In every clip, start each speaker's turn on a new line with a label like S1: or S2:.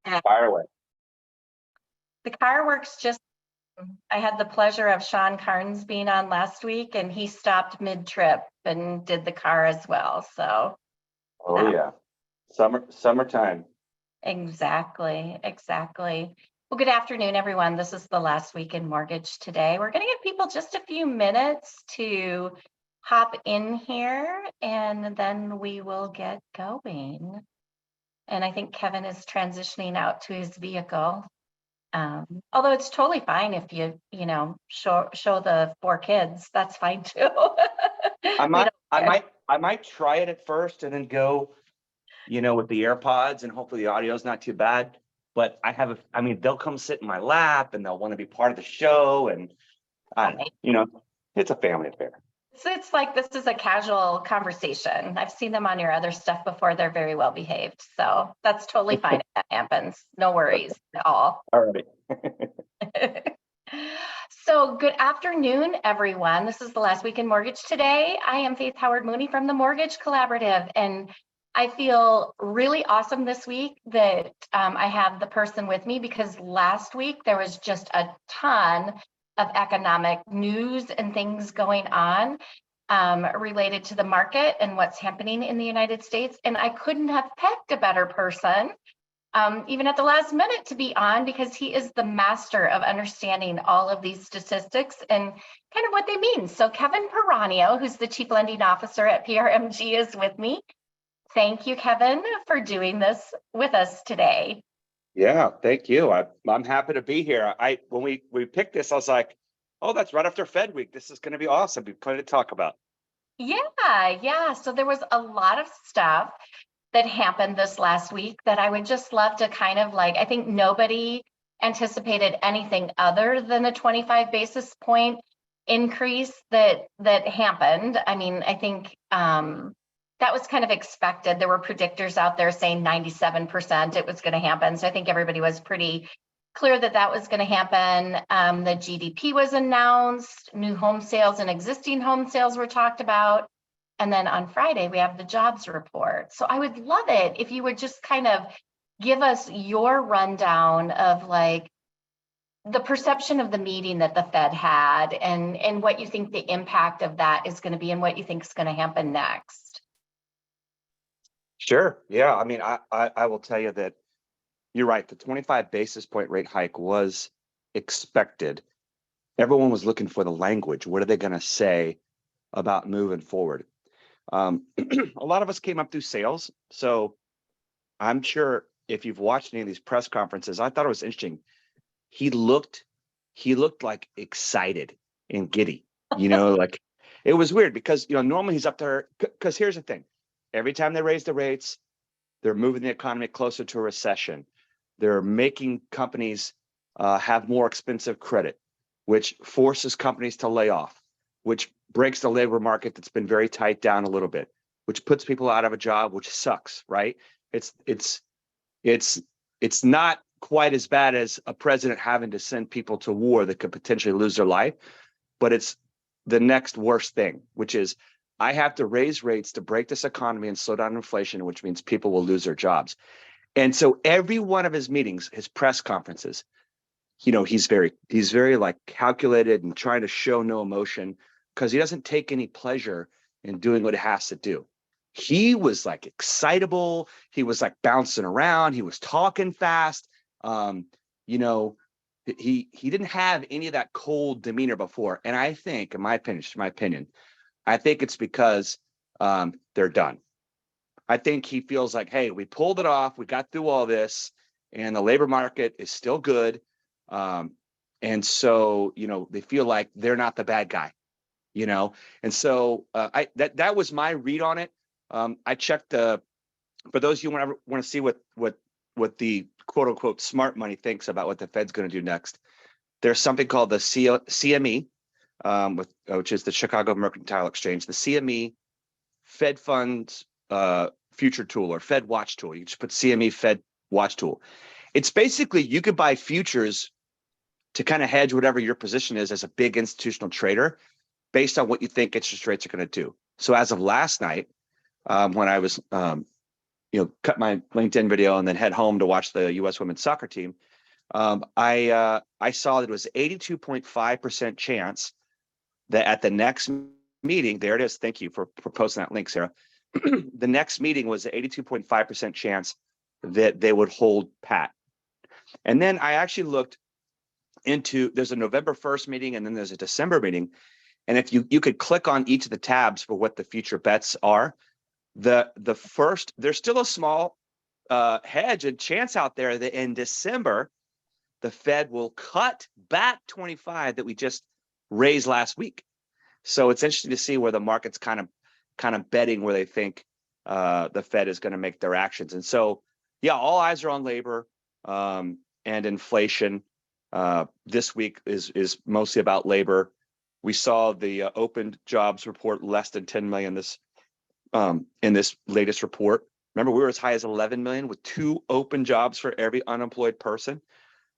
S1: And
S2: Fire away.
S1: the car works just, I had the pleasure of Sean Carnes being on last week, and he stopped mid-trip and did the car as well. So
S2: Oh yeah, summertime.
S1: exactly. Well, good afternoon, everyone. This is the last week in mortgage today. We're going to give people just a few minutes to hop in here, and then we will get going. And I think Kevin is transitioning out to his vehicle. Although it's totally fine if you show the 4 kids, that's fine too.
S2: I might try it at first and then go, with the AirPods, and hopefully the audio is not too bad. But they'll come sit in my lap and they'll want to be part of the show, and it's a family affair.
S1: So it's like, this is a casual conversation. I've seen them on your other stuff before. They're very well behaved. So that's totally fine if that happens. No worries at all.
S2: All right.
S1: So good afternoon, everyone. This is the last week in mortgage today. I am Faith Howard Mooney from the Mortgage Collaborative, and I feel really awesome this week that I have the person with me, because last week there was just a ton of economic news and things going on related to the market and what's happening in the United States. And I couldn't have picked a better person, even at the last minute, to be on, because he is the master of understanding all of these statistics and kind of what they mean. So Kevin Peranio, who's the Chief Lending Officer at PRMG, is with me. Thank you, Kevin, for doing this with us today.
S2: Yeah, thank you. I'm happy to be here. When we picked this, I was like, oh, that's right after Fed Week. This is going to be awesome. We've plenty to talk about.
S1: Yeah. So there was a lot of stuff that happened this last week that I would just love to kind of I think nobody anticipated anything other than a 25 basis point increase that happened. I mean, I think that was kind of expected. There were predictors out there saying 97% it was going to happen. So I think everybody was pretty clear that that was going to happen. The GDP was announced, new home sales and existing home sales were talked about. And then on Friday, we have the jobs report. So I would love it if you would just kind of give us your rundown of the perception of the meeting that the Fed had, and what you think the impact of that is going to be, and what you think is going to happen next.
S2: Sure. Yeah. I mean, I will tell you that you're right. The 25 basis point rate hike was expected. Everyone was looking for the language. What are they going to say about moving forward? A lot of us came up through sales. So I'm sure if you've watched any of these press conferences, I thought it was interesting. He looked like excited and giddy, it was weird because, normally he's up there, because here's the thing. Every time they raise the rates, they're moving the economy closer to a recession. They're making companies have more expensive credit, which forces companies to lay off, which breaks the labor market that's been very tight down a little bit, which puts people out of a job, which sucks, right? It's not quite as bad as a president having to send people to war that could potentially lose their life, but it's the next worst thing, which is I have to raise rates to break this economy and slow down inflation, which means people will lose their jobs. And so every one of his meetings, his press conferences, he's very calculated and trying to show no emotion, because he doesn't take any pleasure in doing what he has to do. He was excitable. He was bouncing around. He was talking fast. He didn't have any of that cold demeanor before. And I think, in my opinion, I think it's because they're done. I think he feels like, hey, we pulled it off. We got through all this, and the labor market is still good. And so, they feel like they're not the bad guy, And so that was my read on it. I checked for those of you who want to see what the quote unquote smart money thinks about what the Fed's going to do next. There's something called the CME, which is the Chicago Mercantile Exchange, the CME Fed Funds future tool, or Fed Watch tool. You just put CME Fed Watch tool. It's basically, you could buy futures to kind of hedge whatever your position is as a big institutional trader based on what you think interest rates are going to do. So as of last night, when I was cut my LinkedIn video and then head home to watch the U.S. women's soccer team, I saw that it was 82.5% chance that at the next meeting, there it is. Thank you for posting that link, Sarah. The next meeting was an 82.5% chance that they would hold pat. And then I actually looked into, there's a November 1st meeting and then there's a December meeting. And if you could click on each of the tabs for what the future bets are, the first, there's still a small hedge and chance out there that in December, the Fed will cut back 25 that we just raised last week. So it's interesting to see where the market's kind of betting where they think the Fed is going to make their actions. And so, yeah, all eyes are on labor and inflation. This week is mostly about labor. We saw the open jobs report less than 10 million in this latest report. Remember, we were as high as 11 million with 2 open jobs for every unemployed person.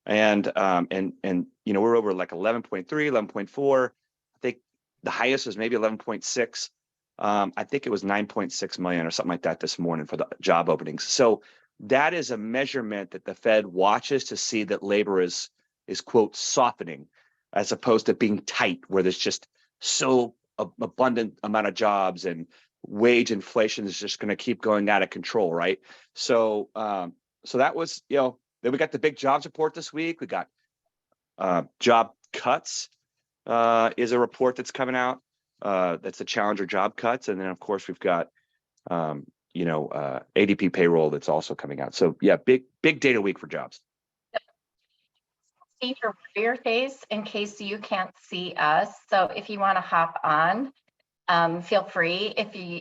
S2: And we're over like 11.3, 11.4. I think the highest was maybe 11.6. I think it was 9.6 million or something like that this morning for the job openings. So that is a measurement that the Fed watches to see that labor is quote softening, as opposed to being tight, where there's just so abundant amount of jobs and wage inflation is just going to keep going out of control, right? So that was, then we got the big jobs report this week. We got job cuts is a report that's coming out. That's the Challenger job cuts. And then, of course, we've got, ADP payroll that's also coming out. So, yeah, big data week for jobs.
S1: See your warrior face in case you can't see us. So if you want to hop on, feel free.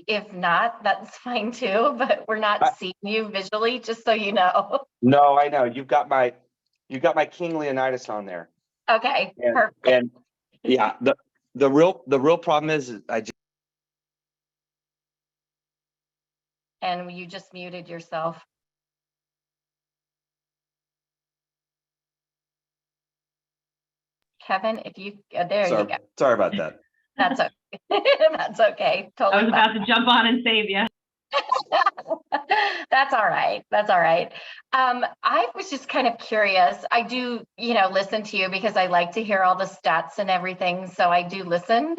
S1: If not, that's fine too, but we're not seeing you visually, just so you know.
S2: No, I know. You've got my King Leonidas on there.
S1: Okay, perfect.
S2: And yeah, the real problem is
S1: And you just muted yourself. Kevin, if you there you go.
S2: Sorry about that.
S1: That's okay. That's okay. Totally.
S3: I was about to jump on and save you.
S1: That's all right. That's all right. I was just kind of curious. I do, listen to you because I like to hear all the stats and everything. So I do listen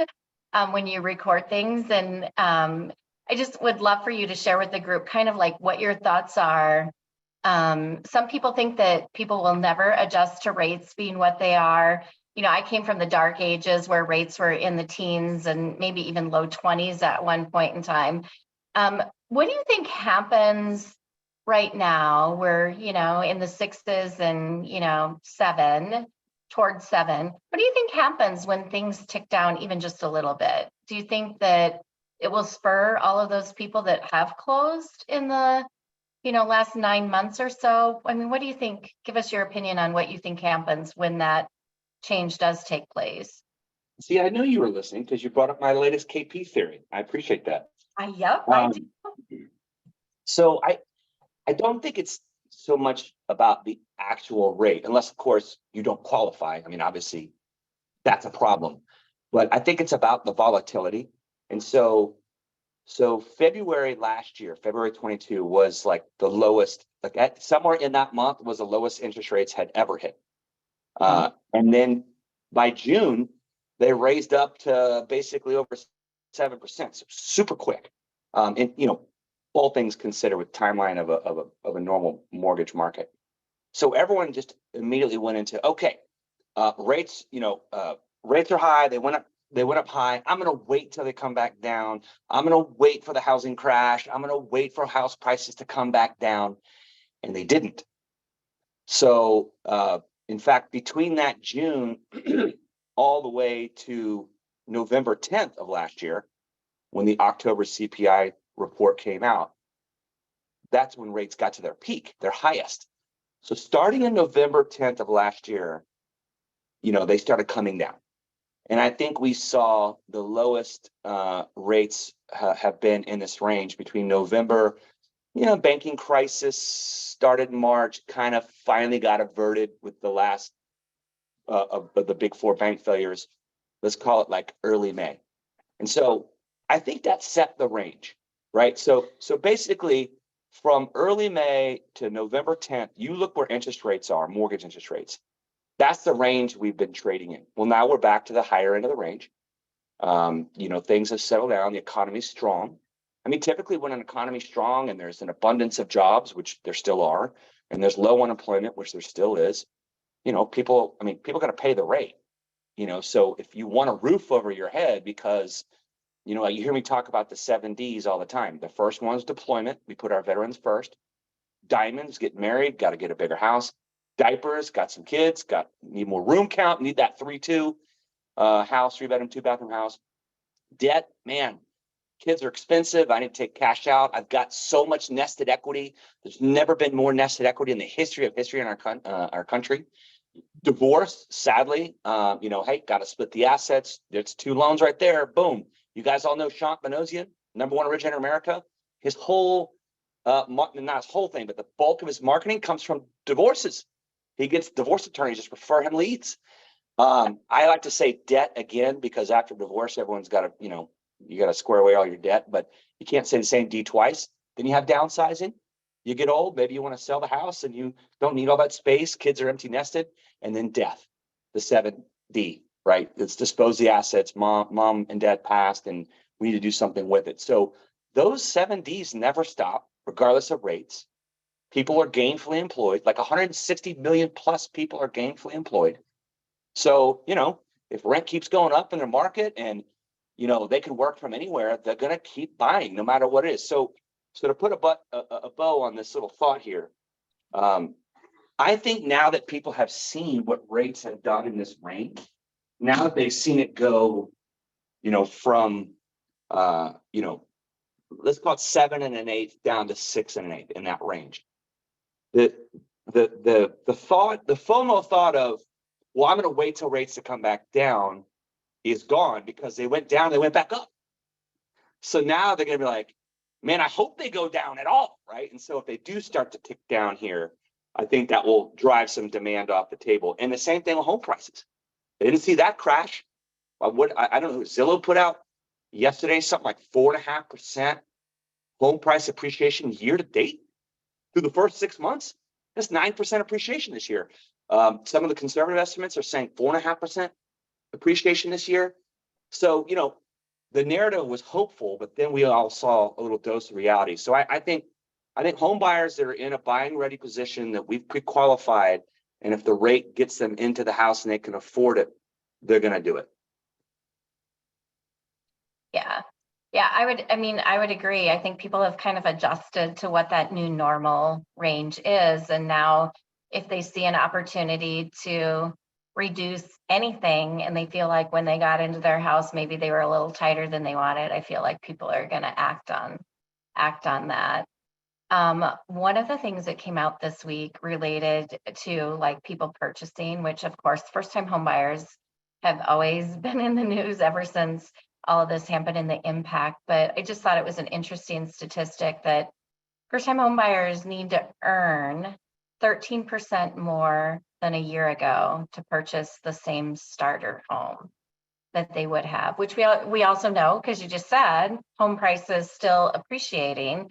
S1: when you record things. And I just would love for you to share with the group kind of like what your thoughts are. Some people think that people will never adjust to rates being what they are. I came from the dark ages where rates were in the teens and maybe even low 20s at one point in time. What do you think happens right now? We're, in the 6s and, 7, towards 7. What do you think happens when things tick down even just a little bit? Do you think that it will spur all of those people that have closed in the, last 9 months or so? I mean, what do you think? Give us your opinion on what you think happens when that change does take place.
S2: See, I know you were listening because you brought up my latest KP theory. I appreciate that.
S1: Yep, I do.
S2: So I don't think it's so much about the actual rate, unless, of course, you don't qualify. I mean, obviously, that's a problem. But I think it's about the volatility. And so February last year, February 22, was like the lowest, somewhere in that month was the lowest interest rates had ever hit. And then by June, they raised up to basically over 7%, so super quick. And all things considered with timeline of a normal mortgage market. So everyone just immediately went into, okay, rates, rates are high. They went up high. I'm going to wait till they come back down. I'm going to wait for the housing crash. I'm going to wait for house prices to come back down. And they didn't. So, in fact, between that June all the way to November 10th of last year, when the October CPI report came out, that's when rates got to their peak, their highest. So starting in November 10th of last year, they started coming down. And I think we saw the lowest rates have been in this range between November. Banking crisis started in March, kind of finally got averted with the last of the big 4 bank failures. Let's call it like early May. And so I think that set the range, right? So basically from early May to November 10th, you look where interest rates are, mortgage interest rates. That's the range we've been trading in. Well, now we're back to the higher end of the range. Things have settled down. The economy's strong. I mean, typically when an economy's strong and there's an abundance of jobs, which there still are, and there's low unemployment, which there still is, people got to pay the rate, so if you want a roof over your head, because, you hear me talk about the 7Ds all the time. The first one is deployment. We put our veterans first. Diamonds, get married, got to get a bigger house. Diapers, got some kids, need more room count, need that 3-2 house, 3-bedroom, 2-bathroom house. Debt, man, kids are expensive. I need to take cash out. I've got so much nested equity. There's never been more nested equity in the history in our country. Divorce, sadly, hey, got to split the assets. There's 2 loans right there. Boom. You guys all know Sean Manosian, #1 originator in America. His whole, not his whole thing, but the bulk of his marketing comes from divorces. He gets divorce attorneys just refer him leads. I like to say debt again, because after divorce, everyone's got to, you got to square away all your debt, but you can't say the same D twice. Then you have downsizing. You get old, maybe you want to sell the house and you don't need all that space. Kids are empty nested. And then death, the 7D, right? It's dispose the assets. Mom and dad passed and we need to do something with it. So those 7Ds never stop, regardless of rates. People are gainfully employed, like 160 million plus people are gainfully employed. So, if rent keeps going up in the market and, they can work from anywhere, they're going to keep buying no matter what it is. So to put a bow on this little thought here, I think now that people have seen what rates have done in this range, now that they've seen it go, from, let's call it 7 1/8 down to 6 1/8 in that range. The FOMO thought of, well, I'm going to wait till rates to come back down is gone, because they went down, they went back up. So now they're going to be like, man, I hope they go down at all, right? And so if they do start to tick down here, I think that will drive some demand off the table. And the same thing with home prices. They didn't see that crash. I don't know who Zillow put out yesterday, something like 4.5% home price appreciation year to date through the first 6 months. That's 9% appreciation this year. Some of the conservative estimates are saying 4.5% appreciation this year. So, the narrative was hopeful, but then we all saw a little dose of reality. So I think home buyers that are in a buying ready position, that we've pre-qualified, and if the rate gets them into the house and they can afford it, they're going to do it.
S1: Yeah. Yeah, I would agree. I think people have kind of adjusted to what that new normal range is. And now if they see an opportunity to reduce anything and they feel like when they got into their house, maybe they were a little tighter than they wanted, I feel like people are going to act on that. One of the things that came out this week related to like people purchasing, which of course, first time home buyers have always been in the news ever since all of this happened in the impact. But I just thought it was an interesting statistic that first time home buyers need to earn 13% more than a year ago to purchase the same starter home that they would have, which we also know, because you just said home prices still appreciating.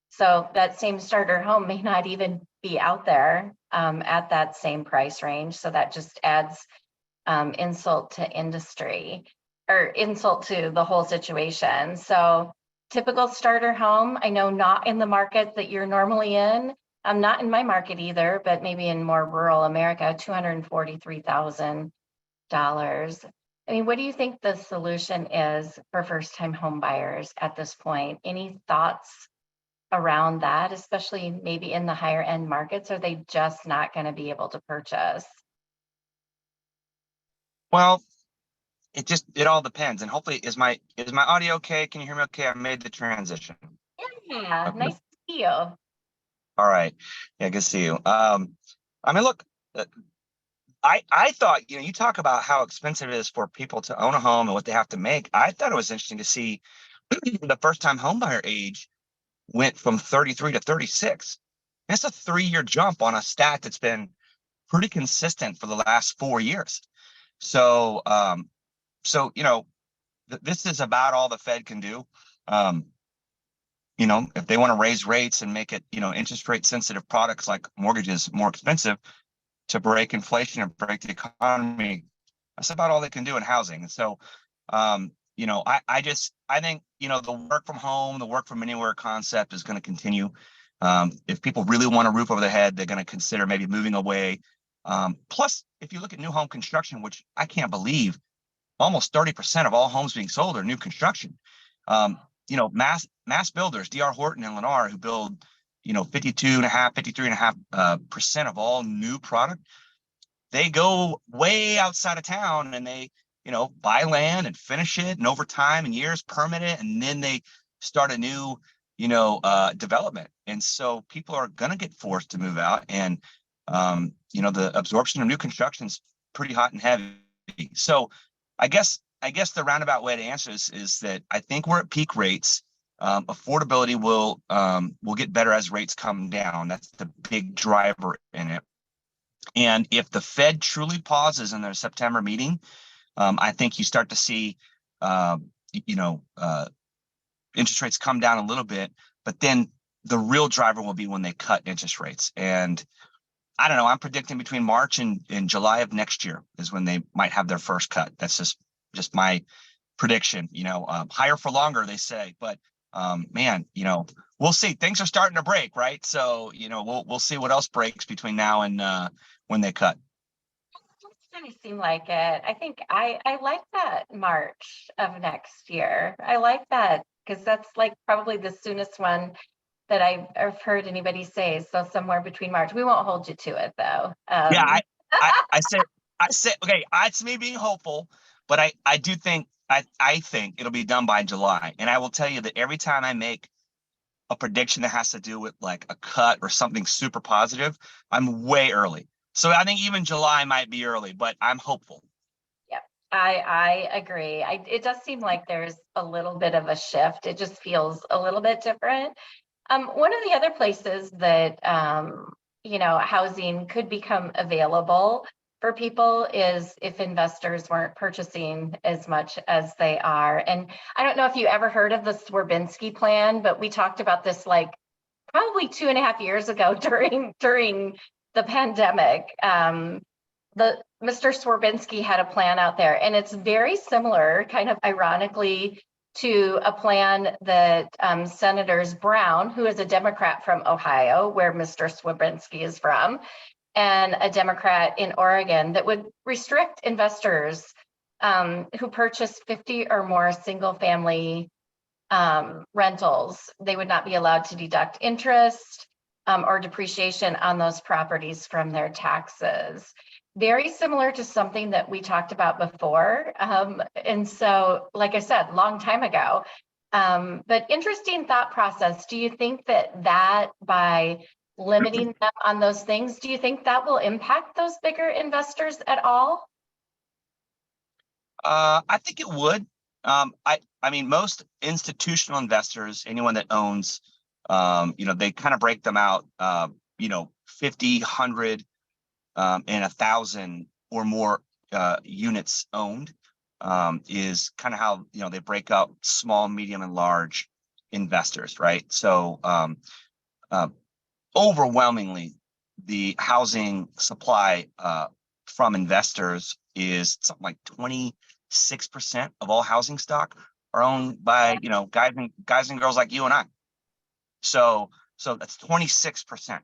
S1: So that same starter home may not even be out there at that same price range. So that just adds insult to industry, or insult to the whole situation. So typical starter home, I know not in the market that you're normally in. I'm not in my market either, but maybe in more rural America, $243,000. I mean, what do you think the solution is for first-time home buyers at this point? Any thoughts around that, especially maybe in the higher end markets? Are they just not going to be able to purchase?
S4: Well, it all depends. And hopefully, is my audio okay? Can you hear me okay? I made the transition.
S1: Yeah,
S4: Okay.
S1: nice to see you.
S4: All right. Yeah, good to see you. I mean, look, I thought, you talk about how expensive it is for people to own a home and what they have to make. I thought it was interesting to see the first time home buyer age went from 33 to 36. That's a 3-year jump on a stat that's been pretty consistent for the last 4 years. So, this is about all the Fed can do. if they want to raise rates and make it, interest rate sensitive products like mortgages more expensive to break inflation and break the economy, that's about all they can do in housing. And so, I think, the work from home, the work from anywhere concept is going to continue. If people really want a roof over their head, they're going to consider maybe moving away. Plus, if you look at new home construction, which I can't believe, almost 30% of all homes being sold are new construction. Mass builders, D.R. Horton and Lennar, who build, 53.5% of all new product, they go way outside of town and they, buy land and finish it, and over time and years permit it, and then they start a new, development. And so people are going to get forced to move out, and the absorption of new construction is pretty hot and heavy. So I guess the roundabout way to answer this is that I think we're at peak rates. Affordability will get better as rates come down. That's the big driver in it. And if the Fed truly pauses in their September meeting, I think you start to see, interest rates come down a little bit, but then the real driver will be when they cut interest rates. And I don't know, I'm predicting between March and July of next year is when they might have their first cut. That's just my prediction. Higher for longer, they say, but man, we'll see. Things are starting to break, right? So, we'll see what else breaks between now and when they cut.
S1: Kind of seem like it. I think I like that March of next year. I like that because that's like probably the soonest one that I've heard anybody say. So somewhere between March. We won't hold you to it though.
S4: Yeah, I said, okay, it's me being hopeful, but I do think I think it'll be done by July. And I will tell you that every time I make a prediction that has to do with like a cut or something super positive, I'm way early. So I think even July might be early, but I'm hopeful.
S1: Yeah, I agree. It does seem like there's a little bit of a shift. It just feels a little bit different. One of the other places that housing could become available for people is if investors weren't purchasing as much as they are. And I don't know if you ever heard of the Swerbinsky plan, but we talked about this like probably 2.5 years ago during the pandemic. The Mr. Swerbinsky had a plan out there, and it's very similar, kind of ironically, to a plan that Senators Brown, who is a Democrat from Ohio, where Mr. Swerbinsky is from, and a Democrat in Oregon, that would restrict investors who purchase 50 or more single-family rentals. They would not be allowed to deduct interest or depreciation on those properties from their taxes. Very similar to something that we talked about before. And so, like I said, long time ago, but interesting thought process. Do you think that by limiting them on those things, do you think that will impact those bigger investors at all?
S4: I think it would. I mean, most institutional investors, anyone that owns, they kind of break them out, 50, 100, and 1,000 or more units owned is kind of how, they break up small, medium, and large investors, right? So overwhelmingly, the housing supply from investors is something like 26% of all housing stock are owned by, guys and girls like you and I. So that's 26%.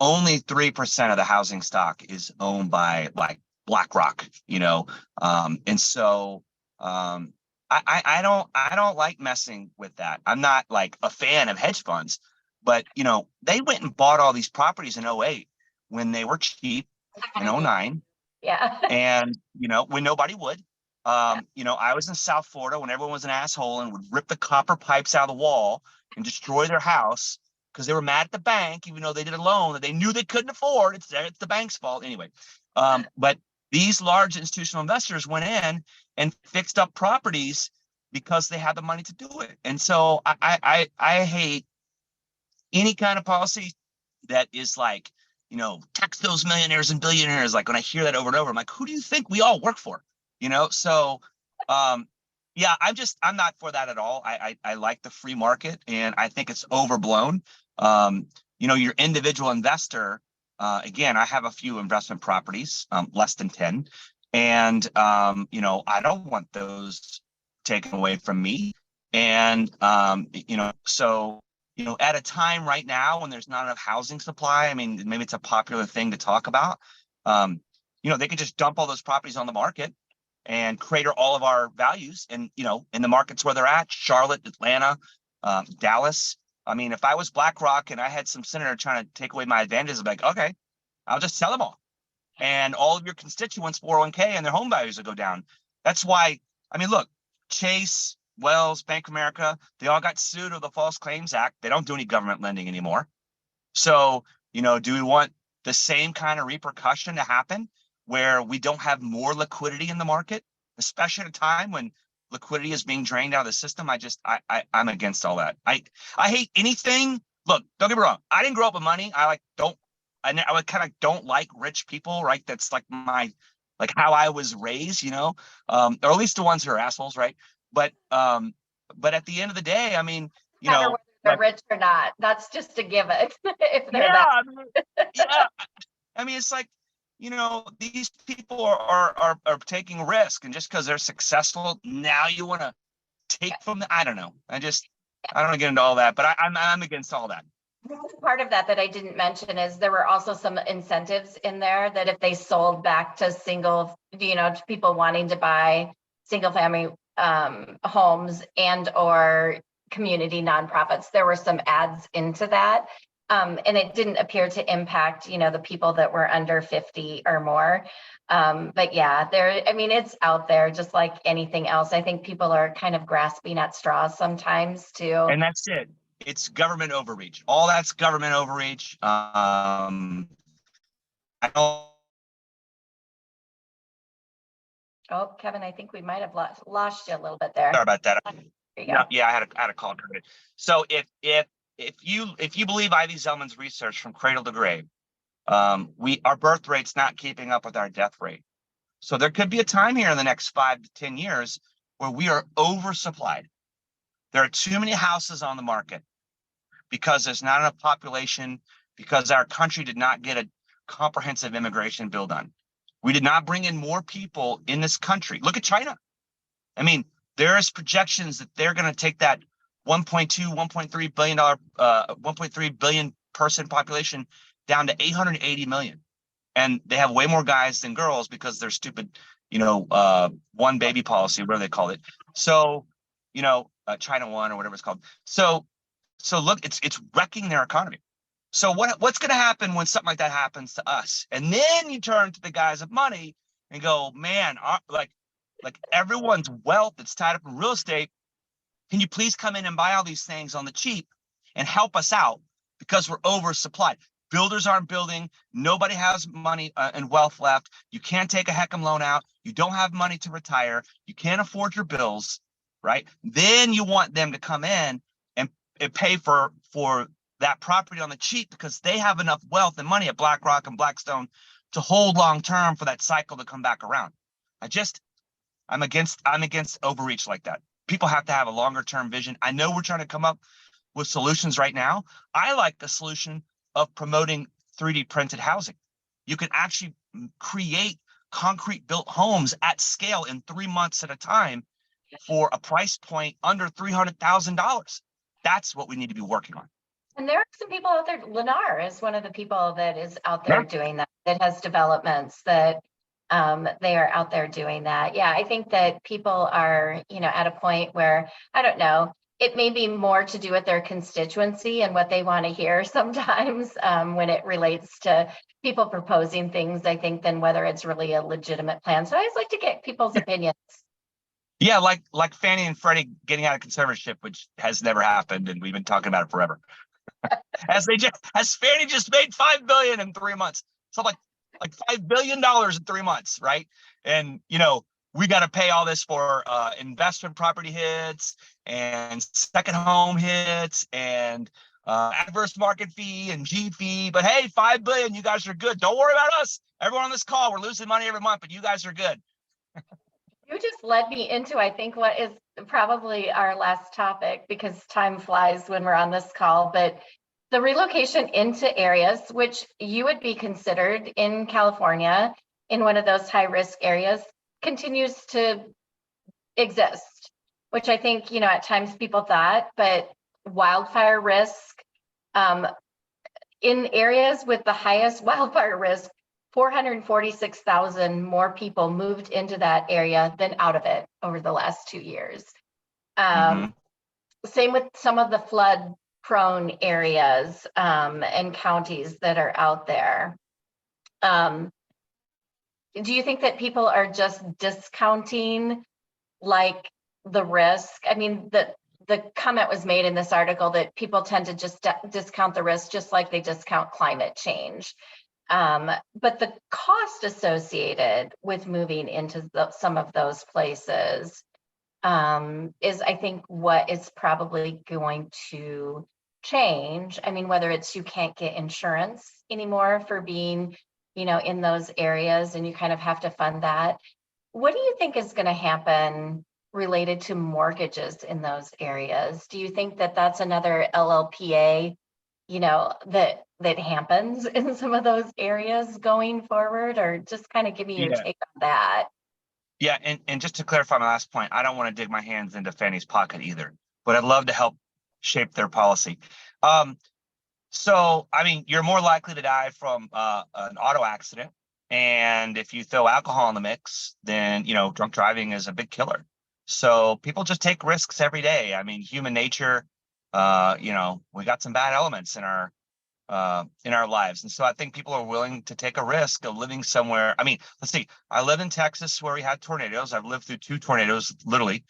S4: Only 3% of the housing stock is owned by like BlackRock, and so I don't like messing with that. I'm not like a fan of hedge funds, but they went and bought all these properties in 2008 when they were cheap in 2009.
S1: Yeah.
S4: And when nobody would. I was in South Florida when everyone was an asshole and would rip the copper pipes out of the wall and destroy their house because they were mad at the bank, even though they did a loan that they knew they couldn't afford. It's the bank's fault anyway. But these large institutional investors went in and fixed up properties because they had the money to do it. And so I hate any kind of policy that is like, tax those millionaires and billionaires. Like when I hear that over and over, I'm like, who do you think we all work for? So Yeah, I'm not for that at all. I like the free market, and I think it's overblown. Um, your individual investor, again, I have a few investment properties, less than 10. And, I don't want those taken away from me. And, so, at a time right now when there's not enough housing supply, I mean, maybe it's a popular thing to talk about. Um, they could just dump all those properties on the market and crater all of our values. And, in the markets where they're at, Charlotte, Atlanta, Dallas. I mean, if I was BlackRock and I had some senator trying to take away my advantages, I'd be like, okay, I'll just sell them all. And all of your constituents, 401k and their home values will go down. That's why, I mean, look, Chase, Wells, Bank of America, they all got sued of the False Claims Act. They don't do any government lending anymore. So, do we want the same kind of repercussion to happen where we don't have more liquidity in the market, especially at a time when liquidity is being drained out of the system? I'm against all that. I hate anything. Look, don't get me wrong. I didn't grow up with money. I kind of don't like rich people, right? That's like how I was raised, or at least the ones who are assholes, right? But at the end of the day, I mean,
S1: Matter whether they're rich or not. That's just a given. If they're
S4: yeah, yeah. I mean, it's like, these people are taking risk, and just because they're successful, now you want to take from them. I don't know. I don't want to get into all that, but I'm against all that.
S1: Part of that I didn't mention is there were also some incentives in there that if they sold back to to people wanting to buy single family homes and or community nonprofits, there were some ads into that. And it didn't appear to impact, the people that were under 50 or more. But yeah, it's out there just like anything else. I think people are kind of grasping at straws sometimes too.
S4: And that's it. It's government overreach. All that's government overreach. I don't.
S1: Oh, Kevin, I think we might have lost you a little bit there.
S4: Sorry about that.
S1: There you go.
S4: Yeah, I had a call. So if you believe Ivy Zellman's research from cradle to grave, our birth rate's not keeping up with our death rate. So there could be a time here in the next 5 to 10 years where we are oversupplied. There are too many houses on the market because there's not enough population, because our country did not get a comprehensive immigration bill done. We did not bring in more people in this country. Look at China. I mean, there is projections that they're going to take that 1.3 billion person population down to 880 million. And they have way more guys than girls because they're stupid, one baby policy, whatever they call it. So, China one or whatever it's called. So look, it's wrecking their economy. So what's going to happen when something like that happens to us? And then you turn to the guys of money and go, man, like everyone's wealth that's tied up in real estate. Can you please come in and buy all these things on the cheap and help us out because we're oversupplied? Builders aren't building. Nobody has money and wealth left. You can't take a HECM loan out. You don't have money to retire. You can't afford your bills, right? Then you want them to come in and pay for that property on the cheap because they have enough wealth and money at BlackRock and Blackstone to hold long term for that cycle to come back around. I'm against overreach like that. People have to have a longer term vision. I know we're trying to come up with solutions right now. I like the solution of promoting 3D printed housing. You can actually create concrete built homes at scale in 3 months at a time for a price point under $300,000. That's what we need to be working on.
S1: And there are some people out there. Lennar is one of the people that is out there doing that. It has developments that they are out there doing that. Yeah, I think that people are, at a point where, I don't know, it may be more to do with their constituency and what they want to hear sometimes when it relates to people proposing things, I think, than whether it's really a legitimate plan. So I always like to get people's opinions.
S4: Yeah, like Fannie and Freddie getting out of conservatorship, which has never happened, and we've been talking about it forever. As Fannie just made $5 billion in 3 months, so like $5 billion in 3 months, right? And we got to pay all this for investment property hits and second home hits and adverse market fee and G fee. But hey, $5 billion, you guys are good. Don't worry about us. Everyone on this call, we're losing money every month, but you guys are good.
S1: You just led me into, I think, what is probably our last topic, because time flies when we're on this call, but the relocation into areas which you would be considered in California in one of those high risk areas continues to exist, which I think, at times people thought, but wildfire risk, in areas with the highest wildfire risk, 446,000 more people moved into that area than out of it over the last 2 years.
S4: Mhm.
S1: Same with some of the flood prone areas and counties that are out there. Do you think that people are just discounting like the risk? I mean, the comment was made in this article that people tend to just discount the risk just like they discount climate change. But the cost associated with moving into some of those places is, I think, what is probably going to change. I mean, whether it's you can't get insurance anymore for being, in those areas, and you kind of have to fund that. What do you think is going to happen related to mortgages in those areas? Do you think that that's another LLPA, that happens in some of those areas going forward, or just kind of give me your
S4: Yeah.
S1: take on that?
S4: Yeah, and just to clarify my last point, I don't want to dig my hands into Fannie's pocket either, but I'd love to help shape their policy. So, I mean, you're more likely to die from an auto accident. And if you throw alcohol in the mix, then, drunk driving is a big killer. So people just take risks every day. I mean, human nature, we got some bad elements in our lives. And so I think people are willing to take a risk of living somewhere. I mean, let's see, I live in Texas where we had tornadoes. I've lived through 2 tornadoes, literally.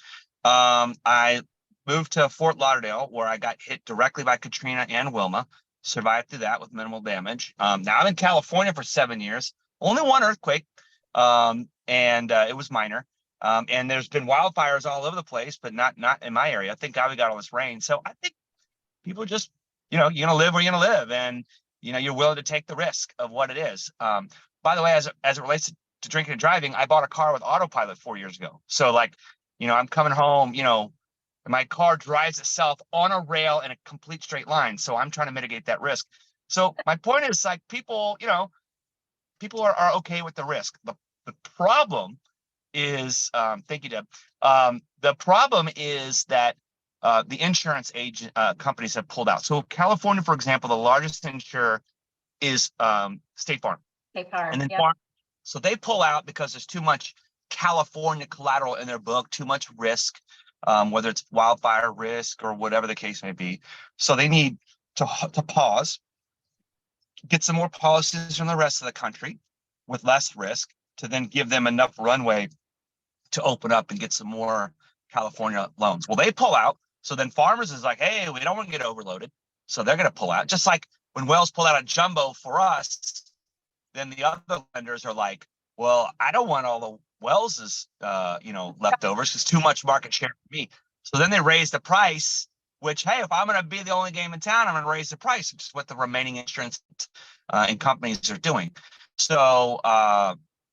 S4: I moved to Fort Lauderdale where I got hit directly by Katrina and Wilma, survived through that with minimal damage. Now I'm in California for 7 years, only one earthquake, and it was minor. And there's been wildfires all over the place, but not in my area. Thank God we got all this rain. So I think people just, you're going to live where you're going to live, and you're willing to take the risk of what it is. By the way, as it relates to drinking and driving, I bought a car with autopilot 4 years ago. So I'm coming home, my car drives itself on a rail in a complete straight line. So I'm trying to mitigate that risk. So my point is, like, people are okay with the risk. The problem is, thank you, Deb. The problem is that the insurance agent companies have pulled out. So California, for example, the largest insurer is State Farm.
S1: State Farm,
S4: And then
S1: yep.
S4: So they pull out because there's too much California collateral in their book, too much risk, whether it's wildfire risk or whatever the case may be. So they need to pause, get some more policies from the rest of the country with less risk to then give them enough runway to open up and get some more California loans. Well, they pull out. So then farmers is like, hey, we don't want to get overloaded. So they're going to pull out. Just like when Wells pulled out a jumbo for us, then the other lenders are like, well, I don't want all the Wells's, leftovers. It's too much market share for me. So then they raise the price, which, hey, if I'm going to be the only game in town, I'm going to raise the price, which is what the remaining insurance and companies are doing. So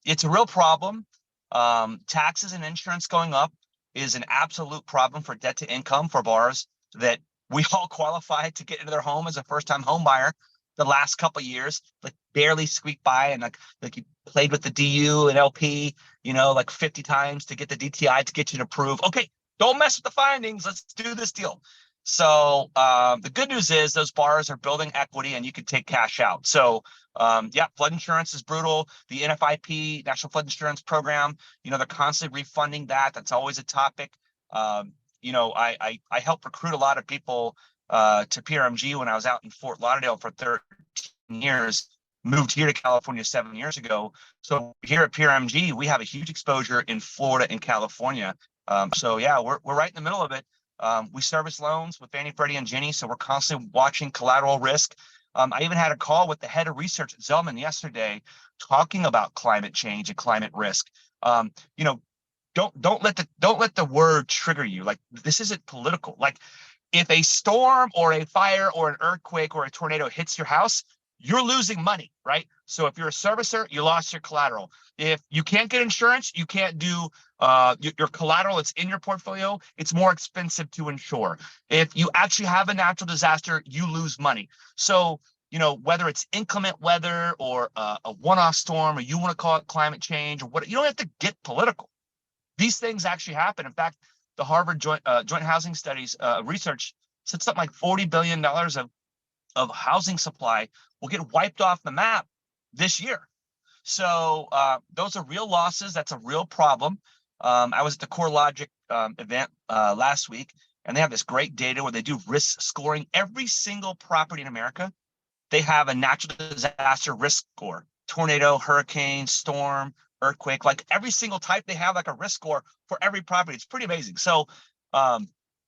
S4: it's a real problem. Taxes and insurance going up is an absolute problem for debt to income for borrowers that we all qualified to get into their home as a first-time home buyer the last couple of years, like barely squeaked by, and like you played with the DU and LP, like 50 times to get the DTI to get you to approve. Okay, don't mess with the findings. Let's do this deal. So the good news is those borrowers are building equity and you can take cash out. So flood insurance is brutal. The NFIP, National Flood Insurance Program, they're constantly refunding that. That's always a topic. I helped recruit a lot of people to PRMG when I was out in Fort Lauderdale for 13 years, moved here to California 7 years ago. So here at PRMG, we have a huge exposure in Florida and California. We're right in the middle of it. We service loans with Fannie, Freddie, and Ginnie, so we're constantly watching collateral risk. I even had a call with the head of research at Zelman yesterday talking about climate change and climate risk. Don't let the word trigger you. Like, this isn't political. Like, if a storm or a fire or an earthquake or a tornado hits your house, you're losing money, right? So if you're a servicer, you lost your collateral. If you can't get insurance, you can't do your collateral that's in your portfolio, it's more expensive to insure. If you actually have a natural disaster, you lose money. So, you know, whether it's inclement weather or a one-off storm, or you want to call it climate change or what, you don't have to get political. These things actually happen. In fact, the Harvard Joint Housing Studies research said something like $40 billion of housing supply will get wiped off the map this year. So those are real losses. That's a real problem. I was at the CoreLogic event last week, and they have this great data where they do risk scoring. Every single property in America, they have a natural disaster risk score: tornado, hurricane, storm, earthquake. Like every single type, they have like a risk score for every property. It's pretty amazing. So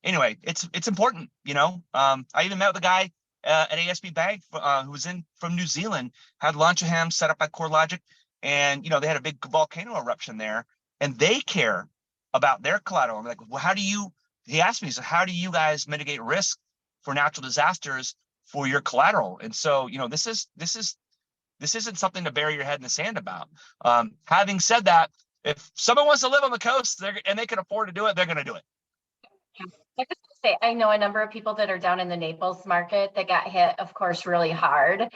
S4: anyway, it's important. You know, I even met with a guy at ASB Bank who was from New Zealand, had lunch with him, set up by CoreLogic, and you know, they had a big volcano eruption there, and they care about their collateral. I'm like, well, how do you? He asked me, so how do you guys mitigate risk for natural disasters for your collateral? And so, you know, this isn't something to bury your head in the sand about. Having said that, if someone wants to live on the coast and they can afford to do it, they're going to do it.
S1: I was gonna say, I know a number of people that are down in the Naples market that got hit, of course, really hard,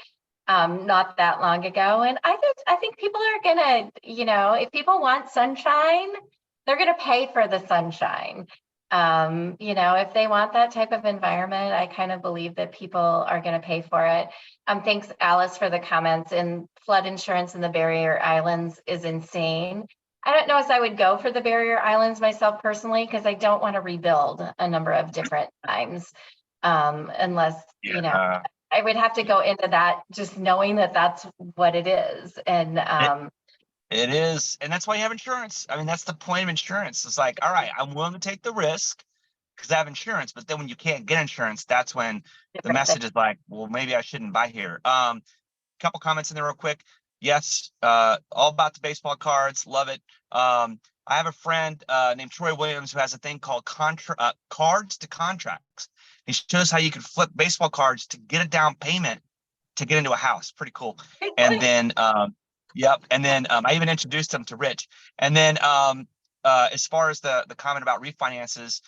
S1: not that long ago. And I think people are gonna, you know, if people want sunshine, they're gonna pay for the sunshine. You know, if they want that type of environment, I kind of believe that people are gonna pay for it. Thanks, Alice, for the comments. And flood insurance in the barrier islands is insane. I don't know if I would go for the barrier islands myself personally, because I don't want to rebuild a number of different times. Unless, you know, I would have to go into that just knowing that that's what it is. And
S4: it is. And that's why you have insurance. I mean, that's the point of insurance. It's like, all right, I'm willing to take the risk because I have insurance. But then when you can't get insurance, that's when the message is like, well, maybe I shouldn't buy here. Couple comments in there real quick. Yes, all about the baseball cards. Love it. I have a friend named Troy Williams who has a thing called cards to contracts. He shows how you can flip baseball cards to get a down payment to get into a house. Pretty cool. And then, yep. And then I even introduced him to Rich. And then as far as the comment about refinances,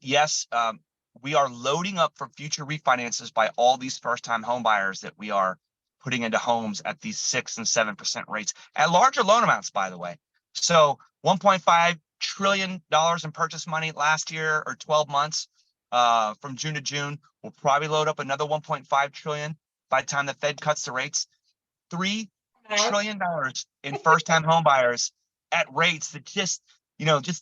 S4: yes, we are loading up for future refinances by all these first-time home buyers that we are putting into homes at these 6% and 7% rates at larger loan amounts, by the way. So $1.5 trillion in purchase money last year, or 12 months from June to June. We'll probably load up another 1.5 trillion by the time the Fed cuts the rates. $3 trillion in first-time home buyers at rates that just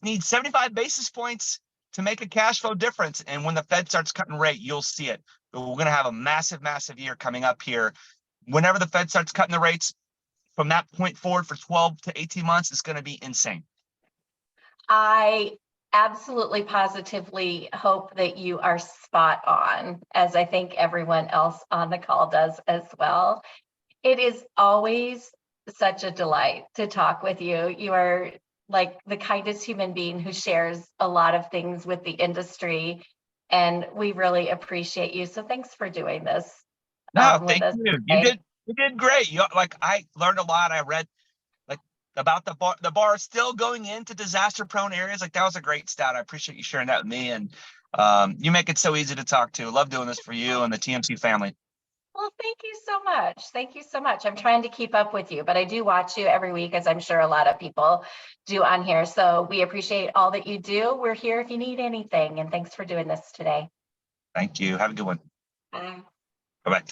S4: need 75 basis points to make a cash flow difference. And when the Fed starts cutting rate, you'll see it. But we're going to have a massive, massive year coming up here. Whenever the Fed starts cutting the rates, from that point forward for 12 to 18 months, it's going to be insane.
S1: I absolutely positively hope that you are spot on, as I think everyone else on the call does as well. It is always such a delight to talk with you. You are like the kindest human being who shares a lot of things with the industry, and we really appreciate you. So thanks for doing this.
S4: No, thank you. You did great. I learned a lot. I read about the bar still going into disaster prone areas. Like, that was a great stat. I appreciate you sharing that with me. And you make it so easy to talk to. Love doing this for you and the TMC family.
S1: Well, thank you so much. Thank you so much. I'm trying to keep up with you, but I do watch you every week, as I'm sure a lot of people do on here. So we appreciate all that you do. We're here if you need anything. And thanks for doing this today.
S4: Thank you. Have a good one.
S1: Bye.
S4: Bye-bye.